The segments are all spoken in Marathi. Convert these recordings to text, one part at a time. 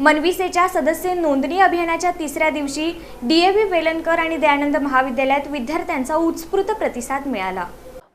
मनविसेच्या सदस्य नोंदणी अभियानाच्या तिसऱ्या दिवशी DAV वेलणकर आणि दयानंद महाविद्यालयात विद्यार्थ्यांचा उत्स्फूर्त प्रतिसाद मिळाला।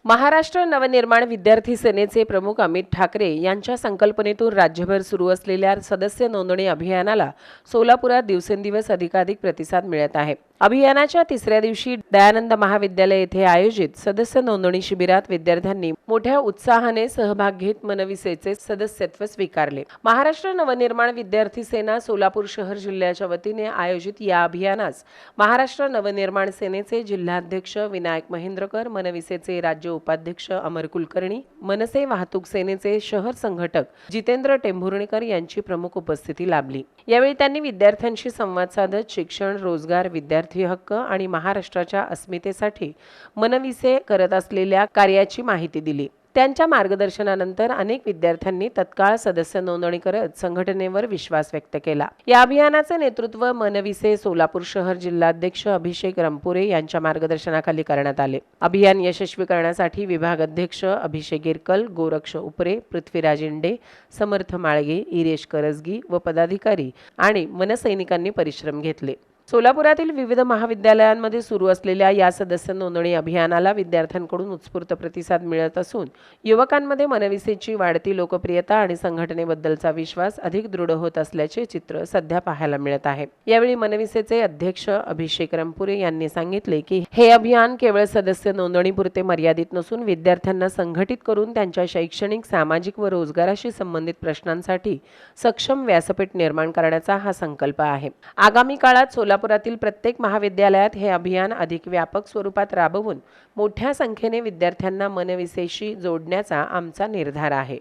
महाराष्ट्र नवनिर्माण विद्यार्थी सेनेचे प्रमुख अमित ठाकरे यांच्या संकल्पनेतून राज्यभर सुरू असलेल्या सदस्य नोंदणी अभियानाला सोलापुरात दिवसेंदिवस अधिकाधिक प्रतिसाद मिळत आहे। अभियानाच्या तिसऱ्या दिवशी दयानंद महाविद्यालय येथे आयोजित सदस्य नोंदणी शिबिरात विद्यार्थ्यांनी मोठ्या उत्साहाने सहभाग घेत मनविसेचे सदस्यत्व स्वीकारले। महाराष्ट्र नवनिर्माण विद्यार्थी सेना सोलापूर शहर जिल्ह्याच्या वतीने आयोजित या अभियानास महाराष्ट्र नवनिर्माण सेनेचे जिल्हाध्यक्ष विनायक महेंद्रकर, मनविसेचे राज्य उपाध्यक्ष अमर कुलकर्णी, मनसे वाहतूक सेनेचे शहर संघटक जितेंद्र टेंभुर्णीकर यांची प्रमुख उपस्थिती लाभली। यावेळी त्यांनी विद्यार्थ्यांशी संवाद साधत शिक्षण, रोजगार, विद्यार्थी हक्क आणि महाराष्ट्राच्या अस्मितेसाठी मनविसे करत असलेल्या कार्याची माहिती दिली। त्यांच्या मार्गदर्शनानंतर अनेक विद्यार्थ्यांनी तत्काळ सदस्य नोंदणी करत संघटनेवर विश्वास व्यक्त केला। या अभियानाचे नेतृत्व मनविसे सोलापूर शहर जिल्हाध्यक्ष अभिषेक रंपुरे यांच्या मार्गदर्शनाखाली करण्यात आले। अभियान यशस्वी करण्यासाठी विभाग अध्यक्ष अभिषेक गिरकल, गोरक्ष उपरे, पृथ्वीराज इंडे, समर्थ माळगे, इरेश करजगी व पदाधिकारी आणि मनसैनिकांनी परिश्रम घेतले। सोलापुरातील विविध महाविद्यालयांमध्ये सुरू असलेल्या या सदस्य नोंदणी अभियानाला विद्यार्थ्यांकडून उत्स्फूर्त प्रतिसाद मिळत असून युवकांमध्ये मनविसेची वाढती लोकप्रियता आणि संघटनेबद्दलचा विश्वास अधिक दृढ होत असल्याचे चित्र सध्या पाहायला मिळत आहे। यावेळी मनविसेचे अध्यक्ष अभिषेक रंपुरे यांनी सांगितले की हे अभियान केवळ सदस्य नोंदणीपुरते मर्यादित नसून विद्यार्थ्यांना संघटित करून त्यांच्या शैक्षणिक, सामाजिक व रोजगाराशी संबंधित प्रश्नांसाठी सक्षम व्यासपीठ निर्माण करण्याचा हा संकल्प आहे। आगामी काळात सोलापुरातील प्रत्येक महाविद्यालयात हे अभियान अधिक व्यापक स्वरूपात राबवून मोठ्या संख्येने विद्यार्थ्यांना मनविसेशी जोडण्याचा आमचा निर्धार आहे।